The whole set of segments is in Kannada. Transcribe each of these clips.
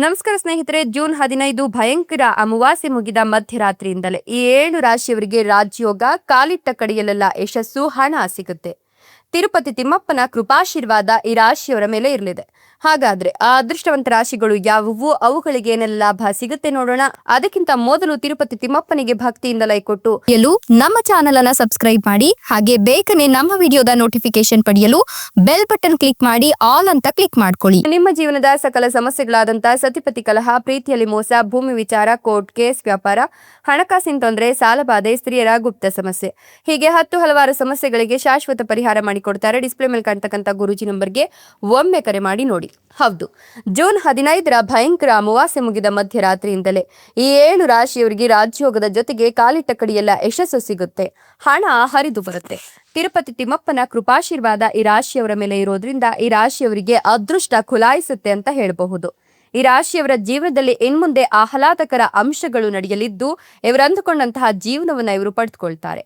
ನಮಸ್ಕಾರ ಸ್ನೇಹಿತರೆ. ಜೂನ್ 15 ಭಯಂಕರ ಅಮಾವಾಸ್ಯೆ ಮುಗಿದ ಮಧ್ಯರಾತ್ರಿಯಿಂದಲೇ ಈ 7 ರಾಶಿಯವರಿಗೆ ರಾಜಯೋಗ, ಕಾಲಿಟ್ಟ ಕಡೆಯಲ್ಲೆಲ್ಲ ಯಶಸ್ಸು, ಹಣ ಸಿಗುತ್ತೆ. ತಿರುಪತಿ ತಿಮ್ಮಪ್ಪನ ಕೃಪಾಶೀರ್ವಾದ ಈ ರಾಶಿಯವರ ಮೇಲೆ ಇರಲಿದೆ. ಹಾಗಾದ್ರೆ ಆ ಅದೃಷ್ಟವಂತ ರಾಶಿಗಳು ಯಾವುವು, ಅವುಗಳಿಗೆ ಏನೆಲ್ಲ ಲಾಭ ಸಿಗುತ್ತೆ ನೋಡೋಣ. ಅದಕ್ಕಿಂತ ಮೊದಲು ತಿರುಪತಿ ತಿಮ್ಮಪ್ಪನಿಗೆ ಭಕ್ತಿಯಿಂದ ಲೈಕ್ ಕೊಟ್ಟು ನಮ್ಮ ಚಾನೆಲ್ ಅನ್ನ ಸಬ್ಸ್ಕ್ರೈಬ್ ಮಾಡಿ, ಹಾಗೆ ಬೇಗನೆ ನಮ್ಮ ವಿಡಿಯೋದ ನೋಟಿಫಿಕೇಶನ್ ಪಡೆಯಲು ಬೆಲ್ ಬಟನ್ ಕ್ಲಿಕ್ ಮಾಡಿ ಆಲ್ ಅಂತ ಕ್ಲಿಕ್ ಮಾಡ್ಕೊಳ್ಳಿ. ನಿಮ್ಮ ಜೀವನದ ಸಕಲ ಸಮಸ್ಯೆಗಳಾದಂತಹ ಸತಿಪತಿ ಕಲಹ, ಪ್ರೀತಿಯಲ್ಲಿ ಮೋಸ, ಭೂಮಿ ವಿಚಾರ, ಕೋರ್ಟ್ ಕೇಸ್, ವ್ಯಾಪಾರ, ಹಣಕಾಸಿನ ತೊಂದರೆ, ಸಾಲಬಾಧೆ, ಸ್ತ್ರೀಯರ ಗುಪ್ತ ಸಮಸ್ಯೆ, ಹೀಗೆ ಹಲವಾರು ಸಮಸ್ಯೆಗಳಿಗೆ ಶಾಶ್ವತ ಪರಿಹಾರ ಮಾಡಿಕೊಡ್ತಾರೆ. ಡಿಸ್ಪ್ಲೇ ಮೇಲೆ ಕಾಣ್ತಕ್ಕಂಥ ಗುರೂಜಿ ನಂಬರ್ಗೆ ಒಮ್ಮೆ ಕರೆ ಮಾಡಿ ನೋಡಿ. ಹೌದು, ಜೂನ್ 15ರ ಭಯಂಕರ ಅಮಾವಾಸ್ಯೆ ಮುಗಿದ ಮಧ್ಯರಾತ್ರಿಯಿಂದಲೇ ಈ 7 ರಾಶಿಯವರಿಗೆ ರಾಜಯೋಗದ ಜೊತೆಗೆ ಕಾಲಿಟ್ಟ ಕಡೆಯೆಲ್ಲ ಯಶಸ್ಸು ಸಿಗುತ್ತೆ, ಹಣ ಹರಿದು ಬರುತ್ತೆ. ತಿರುಪತಿ ತಿಮ್ಮಪ್ಪನ ಕೃಪಾಶೀರ್ವಾದ ಈ ರಾಶಿಯವರ ಮೇಲೆ ಇರೋದ್ರಿಂದ ಈ ರಾಶಿಯವರಿಗೆ ಅದೃಷ್ಟ ಖುಲಾಯಿಸುತ್ತೆ ಅಂತ ಹೇಳಬಹುದು. ಈ ರಾಶಿಯವರ ಜೀವನದಲ್ಲಿ ಇನ್ಮುಂದೆ ಆಹ್ಲಾದಕರ ಅಂಶಗಳು ನಡೆಯಲಿದ್ದು, ಇವರು ಅಂದುಕೊಂಡಂತಹ ಜೀವನವನ್ನ ಇವರು ಪಡೆದುಕೊಳ್ತಾರೆ.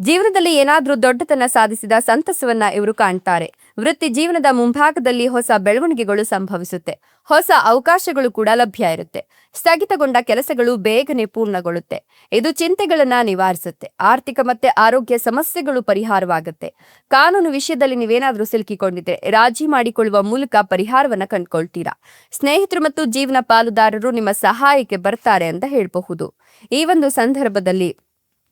ಜೀವನದಲ್ಲಿ ಏನಾದ್ರೂ ದೊಡ್ಡತನ ಸಾಧಿಸಿದ ಸಂತಸವನ್ನ ಇವರು ಕಾಣ್ತಾರೆ. ವೃತ್ತಿ ಜೀವನದ ಮುಂಭಾಗದಲ್ಲಿ ಹೊಸ ಬೆಳವಣಿಗೆಗಳು ಸಂಭವಿಸುತ್ತೆ. ಹೊಸ ಅವಕಾಶಗಳು ಕೂಡ ಲಭ್ಯ ಇರುತ್ತೆ. ಸ್ಥಗಿತಗೊಂಡ ಕೆಲಸಗಳು ಬೇಗನೆ ಪೂರ್ಣಗೊಳ್ಳುತ್ತೆ. ಇದು ಚಿಂತೆಗಳನ್ನ ನಿವಾರಿಸುತ್ತೆ. ಆರ್ಥಿಕ ಮತ್ತೆ ಆರೋಗ್ಯ ಸಮಸ್ಯೆಗಳು ಪರಿಹಾರವಾಗುತ್ತೆ. ಕಾನೂನು ವಿಷಯದಲ್ಲಿ ನೀವೇನಾದ್ರೂ ಸಿಲುಕಿಕೊಂಡಿದ್ರೆ ರಾಜಿ ಮಾಡಿಕೊಳ್ಳುವ ಮೂಲಕ ಪರಿಹಾರವನ್ನ ಕಂಡುಕೊಳ್ತೀರಾ. ಸ್ನೇಹಿತರು ಮತ್ತು ಜೀವನ ಪಾಲುದಾರರು ನಿಮ್ಮ ಸಹಾಯಕ್ಕೆ ಬರ್ತಾರೆ ಅಂತ ಹೇಳಬಹುದು. ಈ ಒಂದು ಸಂದರ್ಭದಲ್ಲಿ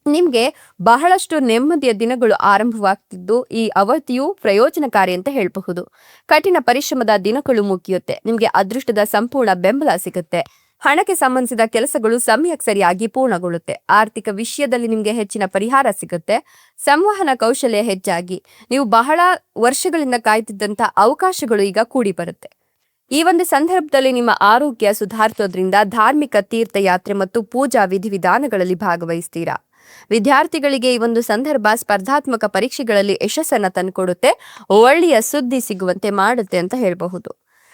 ನಿಮ್ಗೆ ಬಹಳಷ್ಟು ನೆಮ್ಮದಿಯ ದಿನಗಳು ಆರಂಭವಾಗ್ತಿದ್ದು, ಈ ಅವಧಿಯು ಪ್ರಯೋಜನಕಾರಿ ಅಂತ ಹೇಳಬಹುದು. ಕಠಿಣ ಪರಿಶ್ರಮದ ದಿನಗಳು ಮುಗಿಯುತ್ತೆ. ನಿಮ್ಗೆ ಅದೃಷ್ಟದ ಸಂಪೂರ್ಣ ಬೆಂಬಲ ಸಿಗುತ್ತೆ. ಹಣಕ್ಕೆ ಸಂಬಂಧಿಸಿದ ಕೆಲಸಗಳು ಸಮಯಕ್ಕೆ ಸರಿಯಾಗಿ ಪೂರ್ಣಗೊಳ್ಳುತ್ತೆ. ಆರ್ಥಿಕ ವಿಷಯದಲ್ಲಿ ನಿಮ್ಗೆ ಹೆಚ್ಚಿನ ಪರಿಹಾರ ಸಿಗುತ್ತೆ. ಸಂವಹನ ಕೌಶಲ್ಯ ಹೆಚ್ಚಾಗಿ ನೀವು ಬಹಳ ವರ್ಷಗಳಿಂದ ಕಾಯ್ತಿದ್ದಂತ ಅವಕಾಶಗಳು ಈಗ ಕೂಡಿ ಬರುತ್ತೆ. ಈ ಒಂದು ಸಂದರ್ಭದಲ್ಲಿ ನಿಮ್ಮ ಆರೋಗ್ಯ ಸುಧಾರಿಸೋದ್ರಿಂದ ಧಾರ್ಮಿಕ ತೀರ್ಥಯಾತ್ರೆ ಮತ್ತು ಪೂಜಾ ವಿಧಿವಿಧಾನಗಳಲ್ಲಿ ಭಾಗವಹಿಸ್ತೀರಾ. ವಿದ್ಯಾರ್ಥಿಗಳಿಗೆ ಈ ಒಂದು ಸಂದರ್ಭ ಸ್ಪರ್ಧಾತ್ಮಕ ಪರೀಕ್ಷೆಗಳಲ್ಲಿ ಯಶಸ್ಸನ್ನ ತಂದುಕೊಡುತ್ತೆ, ಒಳ್ಳೆಯ ಸುದ್ದಿ ಸಿಗುವಂತೆ ಮಾಡುತ್ತೆ ಅಂತ ಹೇಳಬಹುದು.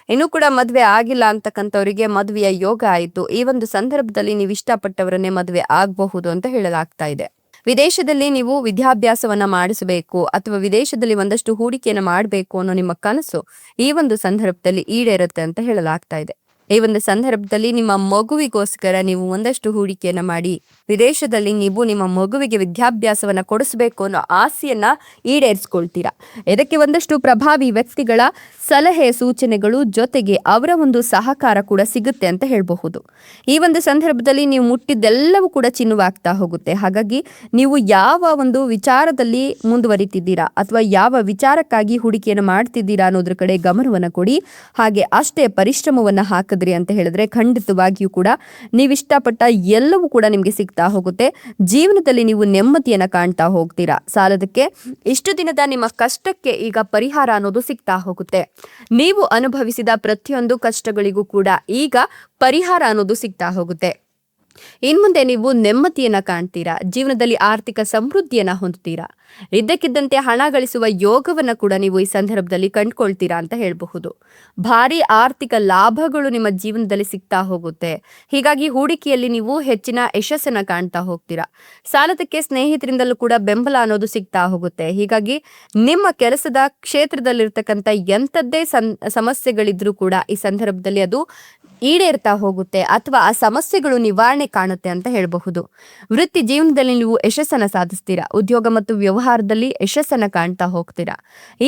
ಇನ್ನೂ ಕೂಡ ಮದುವೆ ಆಗಿಲ್ಲ ಅಂತಕ್ಕಂಥವರಿಗೆ ಮದುವೆಯ ಯೋಗ ಆಯಿತು. ಈ ಒಂದು ಸಂದರ್ಭದಲ್ಲಿ ನೀವು ಇಷ್ಟಪಟ್ಟವರನ್ನೇ ಮದುವೆ ಆಗಬಹುದು ಅಂತ ಹೇಳಲಾಗ್ತಾ ಇದೆ. ವಿದೇಶದಲ್ಲಿ ನೀವು ವಿದ್ಯಾಭ್ಯಾಸವನ್ನ ಮಾಡಿಸಬೇಕು ಅಥವಾ ವಿದೇಶದಲ್ಲಿ ಒಂದಷ್ಟು ಹೂಡಿಕೆಯನ್ನು ಮಾಡಬೇಕು ಅನ್ನೋ ನಿಮ್ಮ ಕನಸು ಈ ಒಂದು ಸಂದರ್ಭದಲ್ಲಿ ಈಡೇರುತ್ತೆ ಅಂತ ಹೇಳಲಾಗ್ತಾ ಇದೆ. ಈ ಒಂದು ಸಂದರ್ಭದಲ್ಲಿ ನಿಮ್ಮ ಮಗುವಿಗೋಸ್ಕರ ನೀವು ಒಂದಷ್ಟು ಹೂಡಿಕೆಯನ್ನ ಮಾಡಿ ವಿದೇಶದಲ್ಲಿ ನೀವು ನಿಮ್ಮ ಮಗುವಿಗೆ ವಿದ್ಯಾಭ್ಯಾಸವನ್ನ ಕೊಡಿಸಬೇಕು ಅನ್ನೋ ಆಸೆಯನ್ನ ಈಡೇರಿಸ್ಕೊಳ್ತೀರಾ. ಇದಕ್ಕೆ ಒಂದಷ್ಟು ಪ್ರಭಾವಿ ವ್ಯಕ್ತಿಗಳ ಸಲಹೆ ಸೂಚನೆಗಳು ಜೊತೆಗೆ ಅವರ ಒಂದು ಸಹಕಾರ ಕೂಡ ಸಿಗುತ್ತೆ ಅಂತ ಹೇಳಬಹುದು. ಈ ಒಂದು ಸಂದರ್ಭದಲ್ಲಿ ನೀವು ಮುಟ್ಟಿದ್ದೆಲ್ಲವೂ ಕೂಡ ಚಿನ್ನವಾಗ್ತಾ ಹೋಗುತ್ತೆ. ಹಾಗಾಗಿ ನೀವು ಯಾವ ಒಂದು ವಿಚಾರದಲ್ಲಿ ಮುಂದುವರಿತಿದ್ದೀರಾ ಅಥವಾ ಯಾವ ವಿಚಾರಕ್ಕಾಗಿ ಹೂಡಿಕೆಯನ್ನು ಮಾಡ್ತಿದ್ದೀರಾ ಅನ್ನೋದ್ರ ಕಡೆ ಗಮನವನ್ನ ಕೊಡಿ. ಹಾಗೆ ಅಷ್ಟೇ ಪರಿಶ್ರಮವನ್ನ ಹಾಕಿದ್ರಿ ಅಂತ ಹೇಳಿದ್ರೆ ಖಂಡಿತವಾಗಿಯೂ ಕೂಡ ನೀವಿಷ್ಟಪಟ್ಟ ಎಲ್ಲವೂ ಕೂಡ ನಿಮ್ಗೆ ಸಿಗ್ತಾ ಹೋಗುತ್ತೆ. ಜೀವನದಲ್ಲಿ ನೀವು ನೆಮ್ಮದಿಯನ್ನ ಕಾಣ್ತಾ ಹೋಗ್ತೀರಾ. ಸಾಲದಕ್ಕೆ ಇಷ್ಟು ದಿನದ ನಿಮ್ಮ ಕಷ್ಟಕ್ಕೆ ಈಗ ಪರಿಹಾರ ಅನ್ನೋದು ಸಿಗ್ತಾ ಹೋಗುತ್ತೆ. ನೀವು ಅನುಭವಿಸಿದ ಪ್ರತಿಯೊಂದು ಕಷ್ಟಗಳಿಗೂ ಕೂಡ ಈಗ ಪರಿಹಾರ ಅನ್ನೋದು ಸಿಗ್ತಾ ಹೋಗುತ್ತೆ. ಇನ್ಮುಂದೆ ನೀವು ನೆಮ್ಮದಿಯನ್ನ ಕಾಣ್ತೀರಾ. ಜೀವನದಲ್ಲಿ ಆರ್ಥಿಕ ಸಮೃದ್ಧಿಯನ್ನ ಹೊಂದುತ್ತೀರಾ. ಇದ್ದಕ್ಕಿದ್ದಂತೆ ಹಣ ಗಳಿಸುವ ಯೋಗವನ್ನ ಕೂಡ ನೀವು ಈ ಸಂದರ್ಭದಲ್ಲಿ ಕಂಡುಕೊಳ್ತೀರಾ ಅಂತ ಹೇಳಬಹುದು. ಭಾರಿ ಆರ್ಥಿಕ ಲಾಭಗಳು ನಿಮ್ಮ ಜೀವನದಲ್ಲಿ ಸಿಗ್ತಾ ಹೋಗುತ್ತೆ. ಹೀಗಾಗಿ ಹೂಡಿಕೆಯಲ್ಲಿ ನೀವು ಹೆಚ್ಚಿನ ಯಶಸ್ಸನ್ನ ಕಾಣ್ತಾ ಹೋಗ್ತೀರಾ. ಸಾಲದಕ್ಕೆ ಸ್ನೇಹಿತರಿಂದಲೂ ಕೂಡ ಬೆಂಬಲ ಅನ್ನೋದು ಸಿಗ್ತಾ ಹೋಗುತ್ತೆ. ಹೀಗಾಗಿ ನಿಮ್ಮ ಕೆಲಸದ ಕ್ಷೇತ್ರದಲ್ಲಿರ್ತಕ್ಕಂಥ ಎಂಥದ್ದೇ ಸಮಸ್ಯೆಗಳಿದ್ರೂ ಕೂಡ ಈ ಸಂದರ್ಭದಲ್ಲಿ ಅದು ಈಡೇರ್ತಾ ಹೋಗುತ್ತೆ ಅಥವಾ ಆ ಸಮಸ್ಯೆಗಳು ನಿವಾರಣೆ ಕಾಣುತ್ತೆ ಅಂತ ಹೇಳಬಹುದು. ವೃತ್ತಿ ಜೀವನದಲ್ಲಿ ನೀವು ಯಶಸ್ಸನ್ನ ಸಾಧಿಸ್ತೀರಾ. ಉದ್ಯೋಗ ಮತ್ತು ವ್ಯವಹಾರದಲ್ಲಿ ಯಶಸ್ಸನ್ನ ಕಾಣ್ತಾ ಹೋಗ್ತೀರಾ.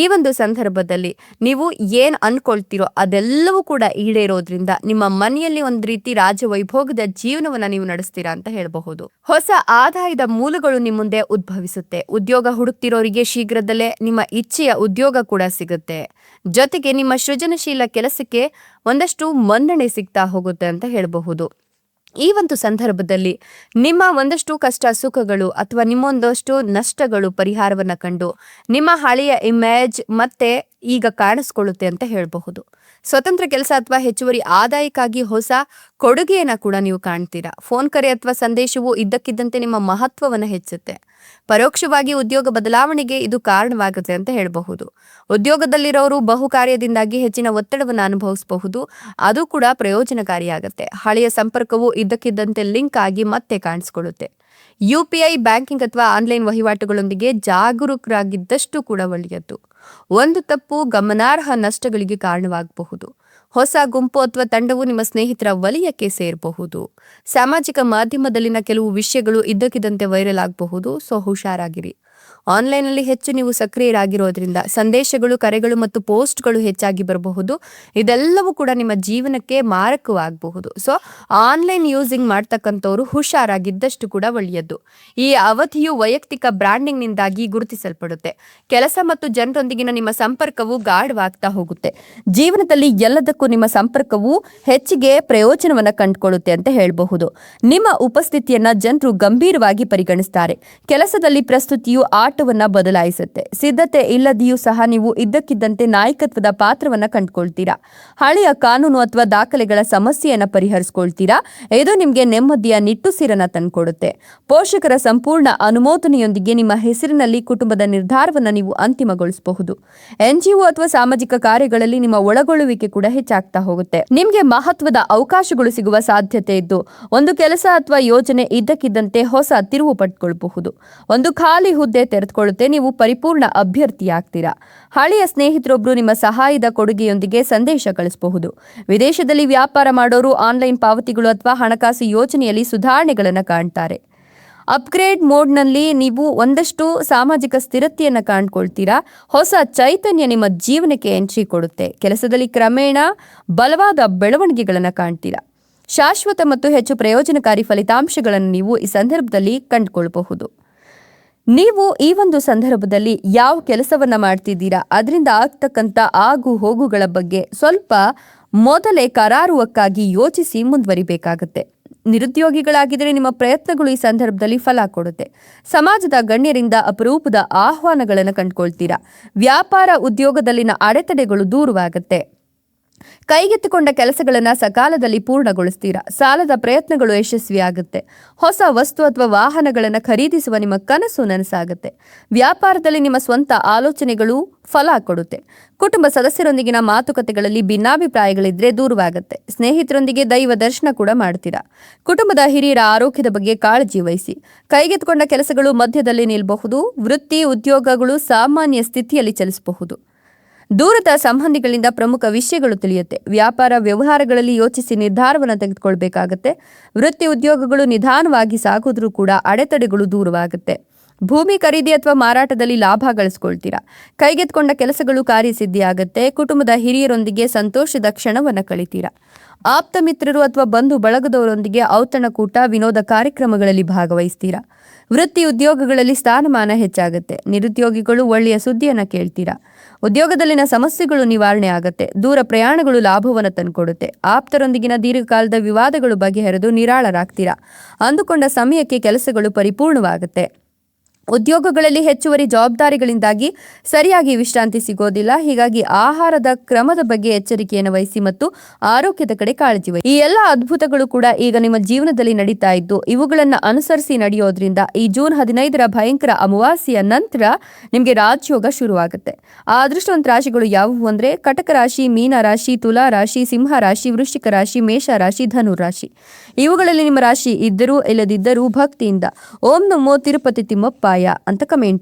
ಈ ಒಂದು ಸಂದರ್ಭದಲ್ಲಿ ನೀವು ಏನ್ ಅನ್ಕೊಳ್ತೀರೋ ಅದೆಲ್ಲವೂ ಕೂಡ ಈಡೇರೋದ್ರಿಂದ ನಿಮ್ಮ ಮನೆಯಲ್ಲಿ ಒಂದು ರೀತಿ ರಾಜವೈಭೋಗದ ಜೀವನವನ್ನ ನೀವು ನಡೆಸ್ತೀರಾ ಅಂತ ಹೇಳಬಹುದು. ಹೊಸ ಆದಾಯದ ಮೂಲಗಳು ನಿಮ್ಮ ಮುಂದೆ ಉದ್ಭವಿಸುತ್ತೆ. ಉದ್ಯೋಗ ಹುಡುಕ್ತಿರೋರಿಗೆ ಶೀಘ್ರದಲ್ಲೇ ನಿಮ್ಮ ಇಚ್ಛೆಯ ಉದ್ಯೋಗ ಕೂಡ ಸಿಗುತ್ತೆ. ಜೊತೆಗೆ ನಿಮ್ಮ ಸೃಜನಶೀಲ ಕೆಲಸಕ್ಕೆ ಒಂದಷ್ಟು ಮನ್ನಣೆ ಸಿಗ್ತಾ ಹೋಗುತ್ತೆ ಅಂತ ಹೇಳಬಹುದು. ಈ ಒಂದು ಸಂದರ್ಭದಲ್ಲಿ ನಿಮ್ಮ ಒಂದಷ್ಟು ಕಷ್ಟ ಸುಖಗಳು ಅಥವಾ ನಿಮ್ಮೊಂದಷ್ಟು ನಷ್ಟಗಳು ಪರಿಹಾರವನ್ನ ಕಂಡು ನಿಮ್ಮ ಹಳೆಯ ಇಮೇಜ್ ಮತ್ತೆ ಈಗ ಕಾಣಿಸ್ಕೊಳ್ಳುತ್ತೆ ಅಂತ ಹೇಳಬಹುದು. ಸ್ವತಂತ್ರ ಕೆಲಸ ಅಥವಾ ಹೆಚ್ಚುವರಿ ಆದಾಯಕ್ಕಾಗಿ ಹೊಸ ಕೊಡುಗೆಯನ್ನ ಕೂಡ ನೀವು ಕಾಣ್ತೀರಾ. ಫೋನ್ ಕರೆ ಅಥವಾ ಸಂದೇಶವು ಇದ್ದಕ್ಕಿದ್ದಂತೆ ನಿಮ್ಮ ಮಹತ್ವವನ್ನು ಹೆಚ್ಚುತ್ತೆ. ಪರೋಕ್ಷವಾಗಿ ಉದ್ಯೋಗ ಬದಲಾವಣೆಗೆ ಇದು ಕಾರಣವಾಗುತ್ತೆ ಅಂತ ಹೇಳಬಹುದು. ಉದ್ಯೋಗದಲ್ಲಿರೋರು ಬಹು ಕಾರ್ಯದಿಂದಾಗಿ ಹೆಚ್ಚಿನ ಒತ್ತಡವನ್ನು ಅನುಭವಿಸಬಹುದು. ಅದು ಕೂಡ ಪ್ರಯೋಜನಕಾರಿಯಾಗುತ್ತೆ. ಹಳೆಯ ಸಂಪರ್ಕವು ಇದ್ದಕ್ಕಿದ್ದಂತೆ ಲಿಂಕ್ ಆಗಿ ಮತ್ತೆ ಕಾಣಿಸ್ಕೊಳ್ಳುತ್ತೆ. UPI ಬ್ಯಾಂಕಿಂಗ್ ಅಥವಾ ಆನ್ಲೈನ್ ವಹಿವಾಟುಗಳೊಂದಿಗೆ ಜಾಗರೂಕರಾಗಿದ್ದಷ್ಟು ಕೂಡ ಒಳ್ಳೆಯದು. ಒಂದು ತಪ್ಪು ಗಮನಾರ್ಹ ನಷ್ಟಗಳಿಗೆ ಕಾರಣವಾಗಬಹುದು. ಹೊಸ ಗುಂಪು ಅಥವಾ ತಂಡವು ನಿಮ್ಮ ಸ್ನೇಹಿತರ ವಲಯಕ್ಕೆ ಸೇರಬಹುದು. ಸಾಮಾಜಿಕ ಮಾಧ್ಯಮದಲ್ಲಿನ ಕೆಲವು ವಿಷಯಗಳು ಇದ್ದಕ್ಕಿದ್ದಂತೆ ವೈರಲ್ ಆಗಬಹುದು, ಸೊ ಹುಷಾರಾಗಿರಿ. ಆನ್ಲೈನ್ನಲ್ಲಿ ಹೆಚ್ಚು ನೀವು ಸಕ್ರಿಯರಾಗಿರೋದ್ರಿಂದ ಸಂದೇಶಗಳು, ಕರೆಗಳು ಮತ್ತು ಪೋಸ್ಟ್ಗಳು ಹೆಚ್ಚಾಗಿ ಬರಬಹುದು. ಇದೆಲ್ಲವೂ ಕೂಡ ನಿಮ್ಮ ಜೀವನಕ್ಕೆ ಮಾರಕವಾಗಬಹುದು. ಸೊ ಆನ್ಲೈನ್ ಯೂಸಿಂಗ್ ಮಾಡ್ತಕ್ಕಂಥವ್ರು ಹುಷಾರಾಗಿದ್ದಷ್ಟು ಕೂಡ ಒಳ್ಳೆಯದು. ಈ ಅವಧಿಯು ವೈಯಕ್ತಿಕ ಬ್ರ್ಯಾಂಡಿಂಗ್ನಿಂದಾಗಿ ಗುರುತಿಸಲ್ಪಡುತ್ತೆ. ಕೆಲಸ ಮತ್ತು ಜನರೊಂದಿಗಿನ ನಿಮ್ಮ ಸಂಪರ್ಕವು ಗಾಢವಾಗ್ತಾ ಹೋಗುತ್ತೆ. ಜೀವನದಲ್ಲಿ ಎಲ್ಲದಕ್ಕೂ ನಿಮ್ಮ ಸಂಪರ್ಕವು ಹೆಚ್ಚಿಗೆ ಪ್ರಯೋಜನವನ್ನ ಕಂಡುಕೊಳ್ಳುತ್ತೆ ಅಂತ ಹೇಳಬಹುದು. ನಿಮ್ಮ ಉಪಸ್ಥಿತಿಯನ್ನ ಜನರು ಗಂಭೀರವಾಗಿ ಪರಿಗಣಿಸ್ತಾರೆ. ಕೆಲಸದಲ್ಲಿ ಪ್ರಸ್ತುತಿಯು ಆಟವನ್ನ ಬದಲಾಯಿಸುತ್ತೆ. ಸಿದ್ಧತೆ ಇಲ್ಲದೆಯೂ ಸಹ ನೀವು ಇದ್ದಕ್ಕಿದ್ದಂತೆ ನಾಯಕತ್ವದ ಪಾತ್ರವನ್ನ ಕಂಡುಕೊಳ್ತೀರಾ. ಹಳೆಯ ಕಾನೂನು ಅಥವಾ ದಾಖಲೆಗಳ ಸಮಸ್ಯೆಯನ್ನ ಪರಿಹರಿಸಿಕೊಳ್ತೀರಾ. ಇದು ನಿಮಗೆ ನೆಮ್ಮದಿಯ ನಿಟ್ಟುಸಿರನ್ನ ತಂದುಕೊಡುತ್ತೆ. ಪೋಷಕರ ಸಂಪೂರ್ಣ ಅನುಮೋದನೆಯೊಂದಿಗೆ ನಿಮ್ಮ ಹೆಸರಿನಲ್ಲಿ ಕುಟುಂಬದ ನಿರ್ಧಾರವನ್ನು ನೀವು ಅಂತಿಮಗೊಳಿಸಬಹುದು. NGO ಅಥವಾ ಸಾಮಾಜಿಕ ಕಾರ್ಯಗಳಲ್ಲಿ ನಿಮ್ಮ ಒಳಗೊಳ್ಳುವಿಕೆ ಕೂಡ ಹೆಚ್ಚಾಗ್ತಾ ಹೋಗುತ್ತೆ. ನಿಮಗೆ ಮಹತ್ವದ ಅವಕಾಶಗಳು ಸಿಗುವ ಸಾಧ್ಯತೆ ಇದ್ದು ಒಂದು ಕೆಲಸ ಅಥವಾ ಯೋಜನೆ ಇದ್ದಕ್ಕಿದ್ದಂತೆ ಹೊಸ ತಿರುವು ಪಡ್ಕೊಳ್ಬಹುದು. ಒಂದು ಖಾಲಿ ಹುದ್ದೆ ತೆರೆದುಕೊಳ್ಳುತ್ತೆ. ನೀವು ಪರಿಪೂರ್ಣ ಅಭ್ಯರ್ಥಿಯಾಗ್ತೀರಾ. ಹಳೆಯ ಸ್ನೇಹಿತರೊಬ್ಬರು ನಿಮ್ಮ ಸಹಾಯದ ಕೊಡುಗೆಯೊಂದಿಗೆ ಸಂದೇಶ ಕಳಿಸಬಹುದು. ವಿದೇಶದಲ್ಲಿ ವ್ಯಾಪಾರ ಮಾಡೋರು ಆನ್ಲೈನ್ ಪಾವತಿಗಳು ಅಥವಾ ಹಣಕಾಸು ಯೋಜನೆಯಲ್ಲಿ ಸುಧಾರಣೆಗಳನ್ನು ಕಾಣ್ತಾರೆ. ಅಪ್ಗ್ರೇಡ್ ಮೋಡ್ನಲ್ಲಿ ನೀವು ಒಂದಷ್ಟು ಸಾಮಾಜಿಕ ಸ್ಥಿರತೆಯನ್ನು ಕಾಣ್ಕೊಳ್ತೀರಾ. ಹೊಸ ಚೈತನ್ಯ ನಿಮ್ಮ ಜೀವನಕ್ಕೆ ಎಂಟ್ರಿ ಕೊಡುತ್ತೆ. ಕೆಲಸದಲ್ಲಿ ಕ್ರಮೇಣ ಬಲವಾದ ಬೆಳವಣಿಗೆಗಳನ್ನು ಕಾಣ್ತೀರಾ. ಶಾಶ್ವತ ಮತ್ತು ಹೆಚ್ಚು ಪ್ರಯೋಜನಕಾರಿ ಫಲಿತಾಂಶಗಳನ್ನು ನೀವು ಈ ಸಂದರ್ಭದಲ್ಲಿ ಕಂಡುಕೊಳ್ಳಬಹುದು. ನೀವು ಈ ಒಂದು ಸಂದರ್ಭದಲ್ಲಿ ಯಾವ ಕೆಲಸವನ್ನ ಮಾಡ್ತಿದ್ದೀರಾ, ಅದರಿಂದ ಆಗ್ತಕ್ಕಂಥ ಆಗು ಹೋಗುಗಳ ಬಗ್ಗೆ ಸ್ವಲ್ಪ ಮೊದಲೇ ಕರಾರುವಕ್ಕಾಗಿ ಯೋಚಿಸಿ ಮುಂದುವರಿಬೇಕಾಗತ್ತೆ. ನಿರುದ್ಯೋಗಿಗಳಾಗಿದ್ದರೆ ನಿಮ್ಮ ಪ್ರಯತ್ನಗಳು ಈ ಸಂದರ್ಭದಲ್ಲಿ ಫಲ ಕೊಡುತ್ತೆ. ಸಮಾಜದ ಗಣ್ಯರಿಂದ ಅಪರೂಪದ ಆಹ್ವಾನಗಳನ್ನು ಕಂಡುಕೊಳ್ತೀರಾ. ವ್ಯಾಪಾರ ಉದ್ಯೋಗದಲ್ಲಿನ ಅಡೆತಡೆಗಳು ದೂರವಾಗುತ್ತೆ. ಕೈಗೆತ್ತಿಕೊಂಡ ಕೆಲಸಗಳನ್ನು ಸಕಾಲದಲ್ಲಿ ಪೂರ್ಣಗೊಳಿಸ್ತೀರಾ. ಸಾಲದ ಪ್ರಯತ್ನಗಳು ಯಶಸ್ವಿಯಾಗುತ್ತೆ. ಹೊಸ ವಸ್ತು ಅಥವಾ ವಾಹನಗಳನ್ನು ಖರೀದಿಸುವ ನಿಮ್ಮ ಕನಸು ನನಸಾಗುತ್ತೆ. ವ್ಯಾಪಾರದಲ್ಲಿ ನಿಮ್ಮ ಸ್ವಂತ ಆಲೋಚನೆಗಳು ಫಲ ಕೊಡುತ್ತೆ. ಕುಟುಂಬ ಸದಸ್ಯರೊಂದಿಗಿನ ಮಾತುಕತೆಗಳಲ್ಲಿ ಭಿನ್ನಾಭಿಪ್ರಾಯಗಳಿದ್ರೆ ದೂರವಾಗುತ್ತೆ. ಸ್ನೇಹಿತರೊಂದಿಗೆ ದೈವ ದರ್ಶನ ಕೂಡ ಮಾಡ್ತೀರಾ. ಕುಟುಂಬದ ಹಿರಿಯರ ಆರೋಗ್ಯದ ಬಗ್ಗೆ ಕಾಳಜಿ ವಹಿಸಿ. ಕೈಗೆತ್ತಿಕೊಂಡ ಕೆಲಸಗಳು ಮಧ್ಯದಲ್ಲಿ ನಿಲ್ಲಬಹುದು. ವೃತ್ತಿ ಉದ್ಯೋಗಗಳು ಸಾಮಾನ್ಯ ಸ್ಥಿತಿಯಲ್ಲಿ ಚಲಿಸಬಹುದು. ದೂರದ ಸಂಬಂಧಿಗಳಿಂದ ಪ್ರಮುಖ ವಿಷಯಗಳು ತಿಳಿಯುತ್ತೆ. ವ್ಯಾಪಾರ ವ್ಯವಹಾರಗಳಲ್ಲಿ ಯೋಚಿಸಿ ನಿರ್ಧಾರವನ್ನು ತೆಗೆದುಕೊಳ್ಬೇಕಾಗತ್ತೆ. ವೃತ್ತಿ ಉದ್ಯೋಗಗಳು ನಿಧಾನವಾಗಿ ಸಾಗಿದ್ರೂ ಕೂಡ ಅಡೆತಡೆಗಳು ದೂರವಾಗುತ್ತೆ. ಭೂಮಿ ಖರೀದಿ ಅಥವಾ ಮಾರಾಟದಲ್ಲಿ ಲಾಭ ಗಳಿಸ್ಕೊಳ್ತೀರಾ. ಕೈಗೆತ್ತಿಕೊಂಡ ಕೆಲಸಗಳು ಕಾರ್ಯಸಿದ್ಧಿಯಾಗತ್ತೆ. ಕುಟುಂಬದ ಹಿರಿಯರೊಂದಿಗೆ ಸಂತೋಷದ ಕ್ಷಣವನ್ನು ಕಳಿತೀರಾ. ಆಪ್ತ ಮಿತ್ರರು ಅಥವಾ ಬಂಧು ಬಳಗದವರೊಂದಿಗೆ ಔತಣಕೂಟ, ವಿನೋದ ಕಾರ್ಯಕ್ರಮಗಳಲ್ಲಿ ಭಾಗವಹಿಸ್ತೀರಾ. ವೃತ್ತಿ ಉದ್ಯೋಗಗಳಲ್ಲಿ ಸ್ಥಾನಮಾನ ಹೆಚ್ಚಾಗುತ್ತೆ. ನಿರುದ್ಯೋಗಿಗಳು ಒಳ್ಳೆಯ ಸುದ್ದಿಯನ್ನು ಕೇಳ್ತೀರಾ. ಉದ್ಯೋಗದಲ್ಲಿನ ಸಮಸ್ಯೆಗಳು ನಿವಾರಣೆ ಆಗುತ್ತೆ. ದೂರ ಪ್ರಯಾಣಗಳು ಲಾಭವನ್ನು ತಂದುಕೊಡುತ್ತೆ. ಆಪ್ತರೊಂದಿಗಿನ ದೀರ್ಘಕಾಲದ ವಿವಾದಗಳು ಬಗೆಹರಿದು ನಿರಾಳರಾಗ್ತೀರಾ. ಅಂದುಕೊಂಡ ಸಮಯಕ್ಕೆ ಕೆಲಸಗಳು ಪರಿಪೂರ್ಣವಾಗುತ್ತೆ. ಉದ್ಯೋಗಗಳಲ್ಲಿ ಹೆಚ್ಚುವರಿ ಜವಾಬ್ದಾರಿಗಳಿಂದಾಗಿ ಸರಿಯಾಗಿ ವಿಶ್ರಾಂತಿ ಸಿಗೋದಿಲ್ಲ. ಹೀಗಾಗಿ ಆಹಾರದ ಕ್ರಮದ ಬಗ್ಗೆ ಎಚ್ಚರಿಕೆಯನ್ನು ವಹಿಸಿ ಮತ್ತು ಆರೋಗ್ಯದ ಕಡೆ ಕಾಳಜಿ ವಹಿಸಿ. ಈ ಎಲ್ಲ ಅದ್ಭುತಗಳು ಕೂಡ ಈಗ ನಿಮ್ಮ ಜೀವನದಲ್ಲಿ ನಡೀತಾ ಇದ್ದು ಇವುಗಳನ್ನು ಅನುಸರಿಸಿ ನಡೆಯೋದ್ರಿಂದ ಈ ಜೂನ್ 15ರ ಭಯಂಕರ ಅಮಾವಾಸ್ಯೆಯ ನಂತರ ನಿಮಗೆ ರಾಜಯೋಗ ಶುರುವಾಗುತ್ತೆ. ಆ ಅದೃಷ್ಟವಂತ ರಾಶಿಗಳು ಯಾವುವು ಅಂದ್ರೆ ಕಟಕ ರಾಶಿ, ಮೀನ ರಾಶಿ, ತುಲಾ ರಾಶಿ, ಸಿಂಹ ರಾಶಿ, ವೃಶ್ಚಿಕ ರಾಶಿ, ಮೇಷ ರಾಶಿ, ಧನು ರಾಶಿ. ಇವುಗಳಲ್ಲಿ ನಿಮ್ಮ ರಾಶಿ ಇದ್ದರೂ ಇಲ್ಲದಿದ್ದರೂ ಭಕ್ತಿಯಿಂದ ಓಂ ನಮೋ ತಿರುಪತಿ ತಿಮ್ಮಪ್ಪಾಯ ಅಂತ ಕಮೆಂಟ್